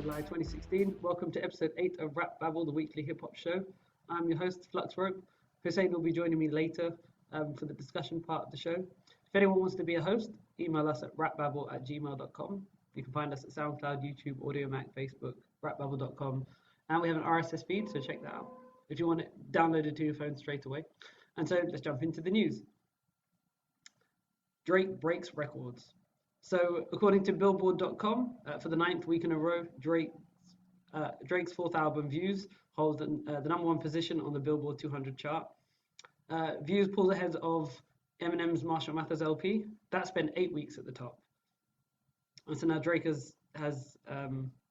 July 2016. Welcome to episode 8 of RapBabble, the weekly hip hop show. I'm your host, Flux Rope. Hussein will be joining me later for the discussion part of the show. If anyone wants to be a host, email us at rapbabble@gmail.com. You can find us at SoundCloud, YouTube, AudioMac, Facebook, rapbabble.com. And we have an RSS feed, so check that out if you want it downloaded to your phone straight away. And so let's jump into the news. Drake breaks records. So according to Billboard.com, for the 9th week in a row, Drake's fourth album, Views, holds the number one position on the Billboard 200 chart. Views pulls ahead of Eminem's Marshall Mathers LP. That spent 8 weeks at the top. And so now Drake has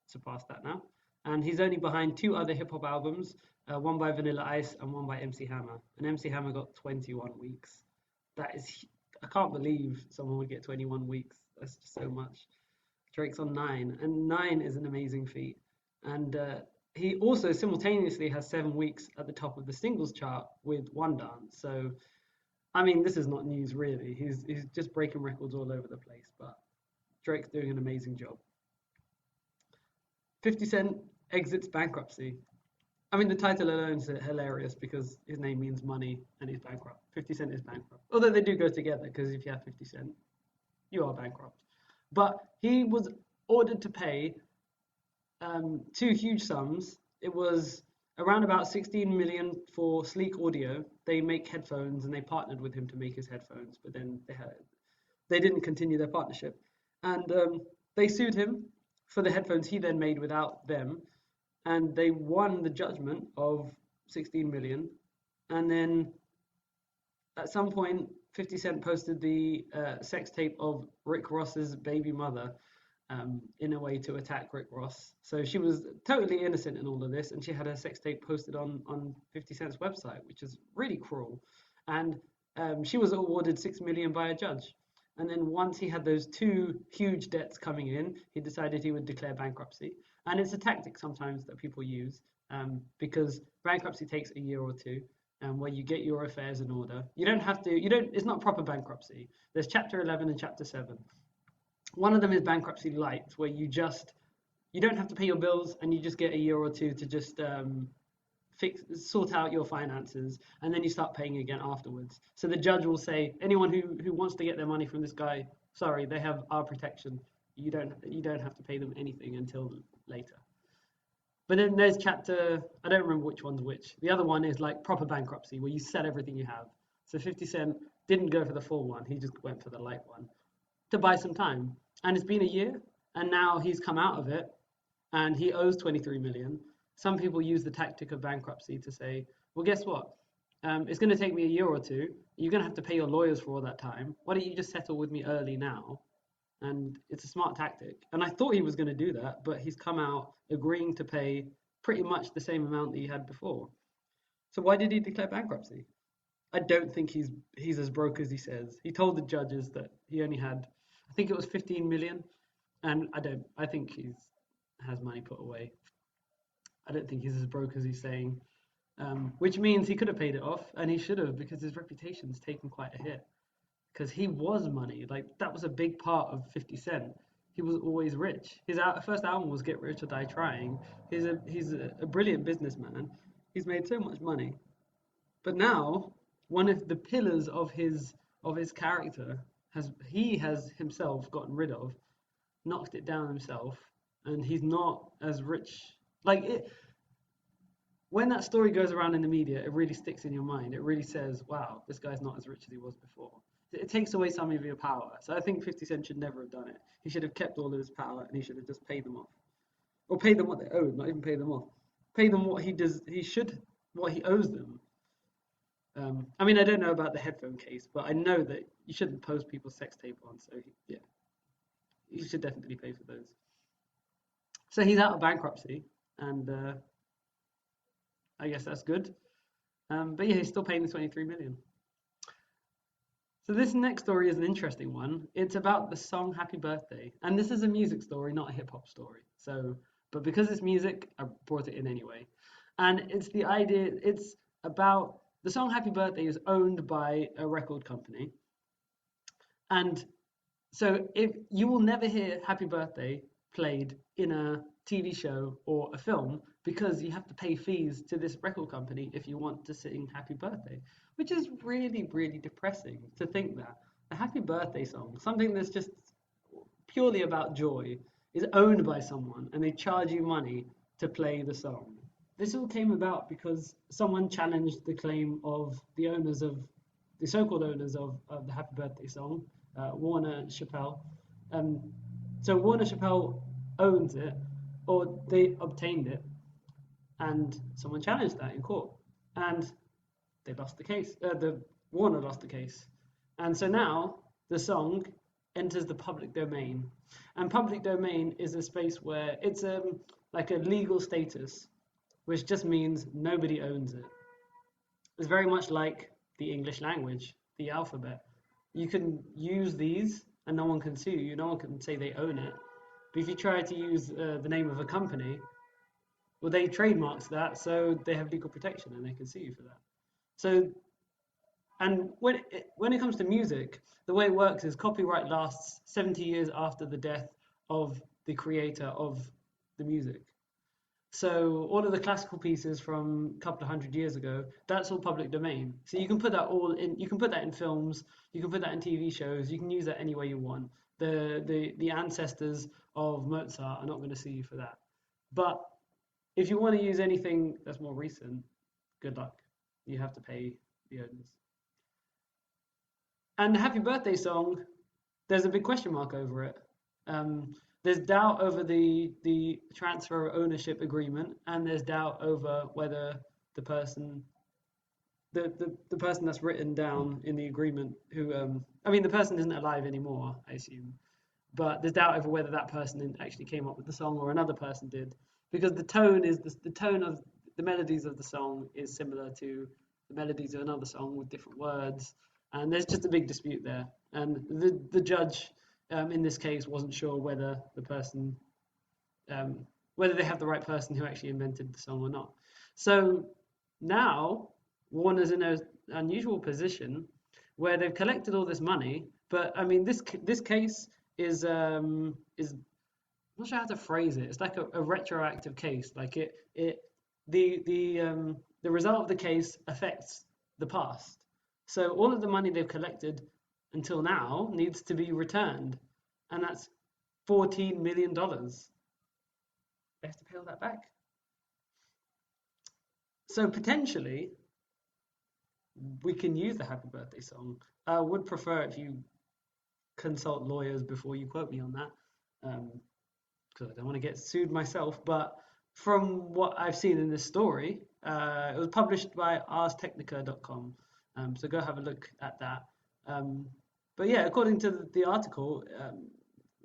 surpassed that now. And he's only behind two other hip-hop albums, one by Vanilla Ice and one by MC Hammer. And MC Hammer got 21 weeks. That is, I can't believe someone would get 21 weeks. That's just so much. Drake's on 9, and 9 is an amazing feat. And he also simultaneously has 7 weeks at the top of the singles chart with One Dance. So, I mean, this is not news really. He's just breaking records all over the place, but Drake's doing an amazing job. 50 Cent exits bankruptcy. I mean, the title alone is hilarious because his name means money and he's bankrupt. 50 Cent is bankrupt. Although they do go together because if you have 50 Cent, you are bankrupt. But he was ordered to pay two huge sums. It was around about 16 million for Sleek Audio. They make headphones and they partnered with him to make his headphones, but then they didn't continue their partnership. And they sued him for the headphones he then made without them. And they won the judgment of 16 million. And then at some point, 50 Cent posted the sex tape of Rick Ross's baby mother in a way to attack Rick Ross. So she was totally innocent in all of this, and she had her sex tape posted on 50 Cent's website, which is really cruel. And she was awarded 6 million by a judge. And then once he had those two huge debts coming in, he decided he would declare bankruptcy. And it's a tactic sometimes that people use because bankruptcy takes a year or two. Where you get your affairs in order. It's not proper bankruptcy. There's chapter 11 and chapter 7. One of them is bankruptcy light, where you don't have to pay your bills and you just get a year or two to just sort out your finances, and then you start paying again afterwards. So the judge will say, anyone who wants to get their money from this guy, sorry, they have our protection. You don't have to pay them anything until later. But then there's chapter, I don't remember which one's which. The other one is like proper bankruptcy, where you sell everything you have. So 50 Cent didn't go for the full one. He just went for the light one to buy some time. And it's been a year, and now he's come out of it, and he owes 23 million. Some people use the tactic of bankruptcy to say, well, guess what? It's going to take me a year or two. You're going to have to pay your lawyers for all that time. Why don't you just settle with me early now? And it's a smart tactic. And I thought he was going to do that, but he's come out agreeing to pay pretty much the same amount that he had before. So why did he declare bankruptcy? I don't think he's as broke as he says. He told the judges that he only had, I think it was 15 million. And I think he has money put away. I don't think he's as broke as he's saying, which means he could have paid it off, and he should have, because his reputation's taken quite a hit. Because he was money, like that was a big part of 50 Cent. He was always rich. His first album was Get Rich or Die Trying. He's a brilliant businessman. He's made so much money, but now one of the pillars of his character has himself gotten rid of, knocked it down himself, and he's not as rich. Like it, when that story goes around in the media, it really sticks in your mind. It really says, "Wow, this guy's not as rich as he was before." It takes away some of your power. So I think 50 Cent should never have done it. He should have kept all of his power, and he should have just paid them off. Or paid them what they owed, not even pay them off. Pay them what what he owes them. I mean, I don't know about the headphone case, but I know that you shouldn't post people's sex tape on, so he should definitely pay for those. So he's out of bankruptcy, and I guess that's good. But yeah, he's still paying the 23 million. So this next story is an interesting one. It's about the song Happy Birthday. And this is a music story, not a hip hop story. But because it's music, I brought it in anyway. And it's about the song Happy Birthday is owned by a record company. And so if you will never hear Happy Birthday played in a TV show or a film because you have to pay fees to this record company if you want to sing Happy Birthday, which is really, really depressing to think that a Happy Birthday song, something that's just purely about joy, is owned by someone and they charge you money to play the song. This all came about because someone challenged the claim of the so-called owners of the Happy Birthday song, Warner Chappell. So Warner Chappell owns it, or they obtained it, and someone challenged that in court, and they lost the case. The Warner lost the case, and so now the song enters the public domain, and public domain is a space where it's like a legal status, which just means nobody owns it. It's very much like the English language, the alphabet. You can use these and no one can sue you, no one can say they own it. But if you try to use the name of a company, well, they trademarks that, so they have legal protection and they can sue you for that. So, and when it comes to music, the way it works is copyright lasts 70 years after the death of the creator of the music. So all of the classical pieces from a couple of hundred years ago, that's all public domain. So you can put that all in. You can put that in films. You can put that in TV shows. You can use that any way you want. The ancestors of Mozart are not going to sue you for that. But if you want to use anything that's more recent, good luck. You have to pay the owners. And the Happy Birthday song, there's a big question mark over it. There's doubt over the transfer of ownership agreement, and there's doubt over whether the person that's written down in the agreement, who the person isn't alive anymore, I assume, but there's doubt over whether that person actually came up with the song or another person did, because the tone of the melodies of the song is similar to the melodies of another song with different words, and there's just a big dispute there, and the judge. In this case, wasn't sure whether the person, whether they have the right person who actually invented the song or not. So now Warner's in an unusual position where they've collected all this money, but I mean this case is I'm not sure how to phrase it. It's like a retroactive case. Like the result of the case affects the past. So all of the money they've collected until now needs to be returned, and that's $14 million. They have to pay all that back. So potentially, we can use the Happy Birthday song. I would prefer if you consult lawyers before you quote me on that, because I don't want to get sued myself. But from what I've seen in this story, it was published by arstechnica.com, so go have a look at that. But yeah, according to the article,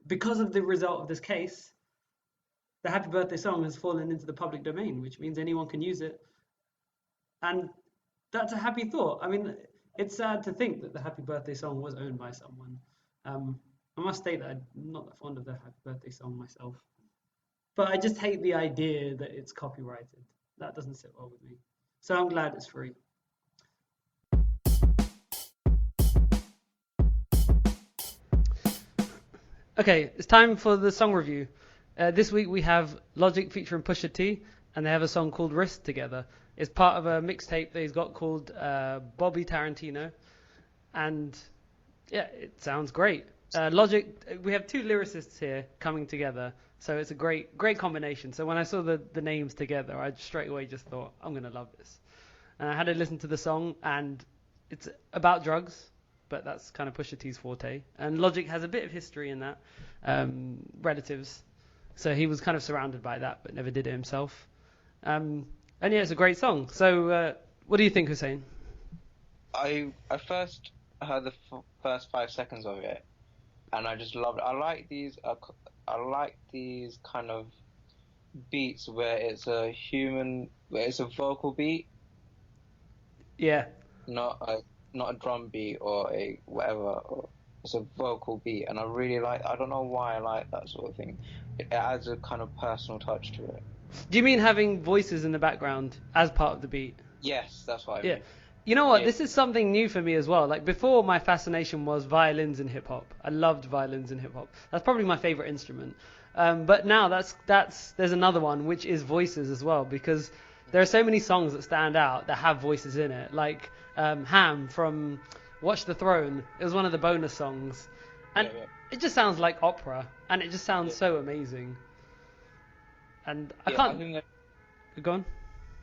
because of the result of this case, the Happy Birthday song has fallen into the public domain, which means anyone can use it. And that's a happy thought. I mean, it's sad to think that the Happy Birthday song was owned by someone. I must state that I'm not that fond of the Happy Birthday song myself. But I just hate the idea that it's copyrighted. That doesn't sit well with me. So I'm glad it's free. Okay, it's time for the song review. This week we have Logic featuring Pusha T, and they have a song called Wrist together. It's part of a mixtape that he's got called Bobby Tarantino, and yeah, it sounds great. Logic, we have two lyricists here coming together, so it's a great combination. So when I saw the names together, I straight away just thought, I'm going to love this. And I had to listen to the song, and it's about drugs, but that's kind of Pusha T's forte. And Logic has a bit of history in that, relatives. So he was kind of surrounded by that, but never did it himself. And yeah, it's a great song. So what do you think, Hussein? I first heard the first 5 seconds of it, and I just loved it. I like these kind of beats where it's a vocal beat. Yeah. Not a drum beat or a whatever. It's a vocal beat, and I really like. I don't know why I like that sort of thing. It adds a kind of personal touch to it. Do you mean having voices in the background as part of the beat? Yes, that's what I mean. Yeah. You know what? Yeah. This is something new for me as well. Like before, my fascination was violins in hip hop. I loved violins in hip hop. That's probably my favorite instrument. But now there's another one which is voices as well, because there are so many songs that stand out that have voices in it, like Ham from Watch the Throne. It was one of the bonus songs, and it just sounds like opera, and it just sounds so amazing. And I can't go on.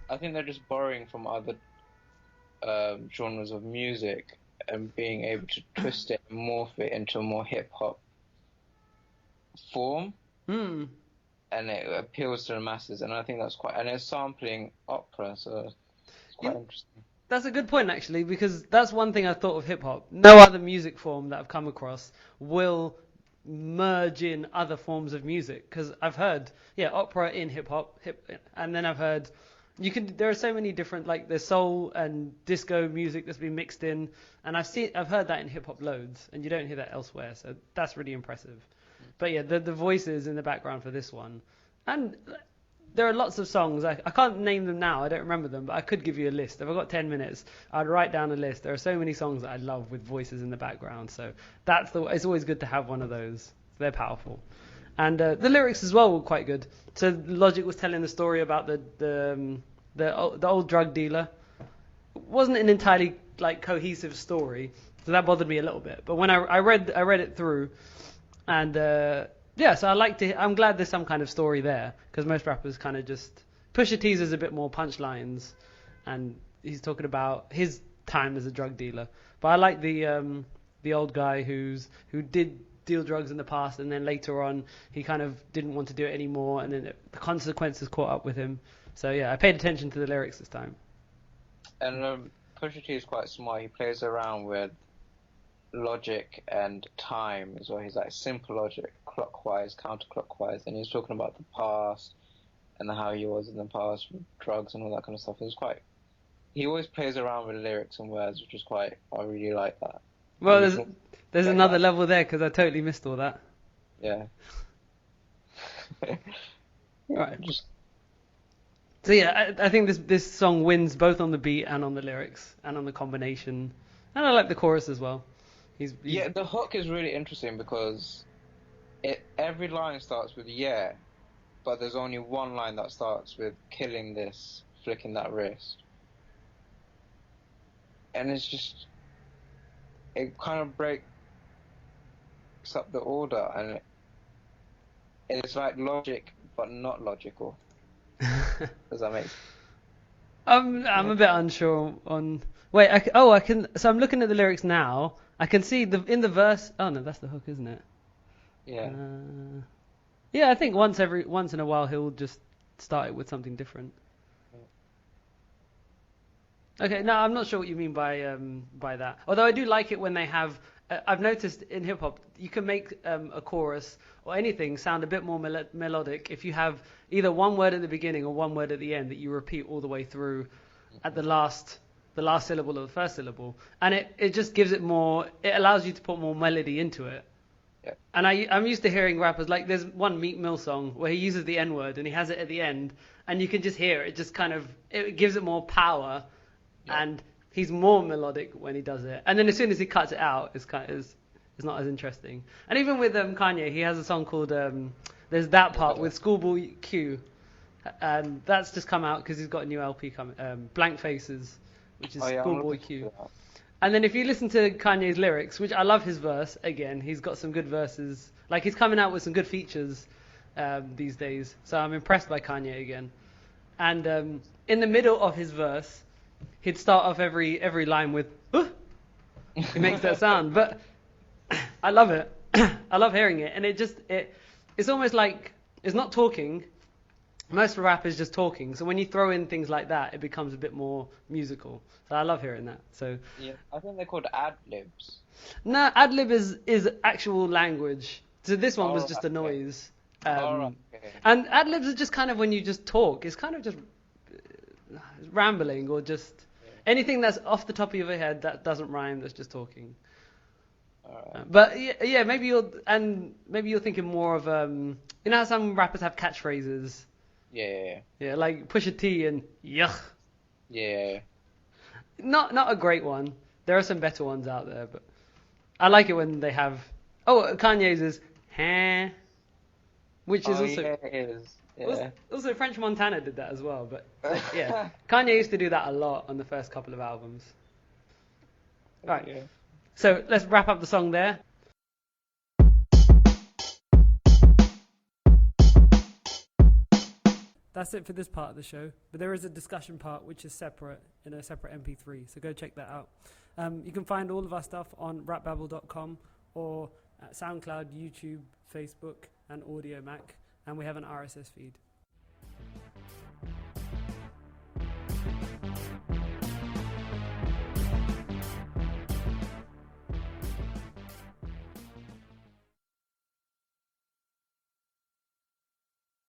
I think they're just borrowing from other genres of music and being able to twist it and morph it into a more hip hop form. And it appeals to the masses, and I think that's and it's sampling opera, so it's quite interesting. That's a good point, actually, because that's one thing I thought of hip hop. No other music form that I've come across will merge in other forms of music, because I've heard opera in hip hop, and then I've heard there are so many different, like there's soul and disco music that's been mixed in, and I've heard that in hip hop loads, and you don't hear that elsewhere, so that's really impressive. But yeah, the voices in the background for this one, and there are lots of songs. I can't name them now, I don't remember them, but I could give you a list. If I've got 10 minutes, I'd write down a list. There are so many songs that I love with voices in the background, so it's always good to have one of those. They're powerful. And the lyrics as well were quite good. So Logic was telling the story about the old drug dealer. It wasn't an entirely like cohesive story, so that bothered me a little bit. But when I read it through, and so I liked it. I'm glad there's some kind of story there, because most rappers kind of just Pusha T's is a bit more punchlines, and he's talking about his time as a drug dealer. But I like the old guy who did deal drugs in the past, and then later on he kind of didn't want to do it anymore, and then the consequences caught up with him. So yeah, I paid attention to the lyrics this time. And Pusha T is quite smart. He plays around with logic and time as well. He's like simple logic, clockwise, counterclockwise, and he's talking about the past and how he was in the past with drugs and all that kind of stuff. He always plays around with lyrics and words, which is I really like that. Well, there's another level there, because I totally missed all that. Yeah. Right. So yeah, I think this song wins both on the beat and on the lyrics and on the combination, and I like the chorus as well. Yeah, the hook is really interesting because every line starts with yeah, but there's only one line that starts with killing this, flicking that wrist, and it kind of breaks up the order, and it's like logic but not logical. Does that make sense? I'm a bit unsure on. Wait, I can. So I'm looking at the lyrics now. I can see in the verse. Oh no, that's the hook, isn't it? Yeah. Yeah, I think once in a while he'll just start it with something different. Okay, no, I'm not sure what you mean by that. Although I do like it when they have. I've noticed in hip hop you can make a chorus or anything sound a bit more melodic if you have either one word at the beginning or one word at the end that you repeat all the way through at the last syllable of the first syllable, and it just gives it more. It allows you to put more melody into it. Yeah. And I'm used to hearing rappers, like there's one Meek Mill song where he uses the N word and he has it at the end, and you can just hear it. Just kind of it gives it more power, and he's more melodic when he does it. And then as soon as he cuts it out, it's not as interesting. And even with Kanye, he has a song called there's that part with Schoolboy Q, and that's just come out because he's got a new LP coming, Blank Faces, which is Schoolboy Q. And then if you listen to Kanye's lyrics, which I love his verse, again, he's got some good verses. Like, he's coming out with some good features these days. So I'm impressed by Kanye again. And in the middle of his verse, he'd start off every line with, he makes that sound. But I love it. I love hearing it. And it's almost like, it's not talking. Most rap is just talking, so when you throw in things like that, it becomes a bit more musical. So I love hearing that. So yeah, I think they're called ad-libs. No, ad-lib is actual language. So this one was just a noise. Okay. And ad-libs are just kind of when you just talk. It's kind of just rambling or just anything that's off the top of your head that doesn't rhyme. That's just talking. But yeah, maybe you're thinking more of you know how some rappers have catchphrases. Yeah, like Pusha T and yuck. Yeah. Not a great one. There are some better ones out there, but I like it when they have. Oh, Kanye's is, huh? which is Oh also yeah, it is. Yeah. also French Montana did that as well. But like, yeah, Kanye used to do that a lot on the first couple of albums. Right, Yeah. so let's wrap up the song there. That's it for this part of the show, but there is a discussion part which is separate in a separate MP3, so go check that out. You can find all of our stuff on rapbabble.com or at SoundCloud, YouTube, Facebook, and Audio Mac, and we have an RSS feed.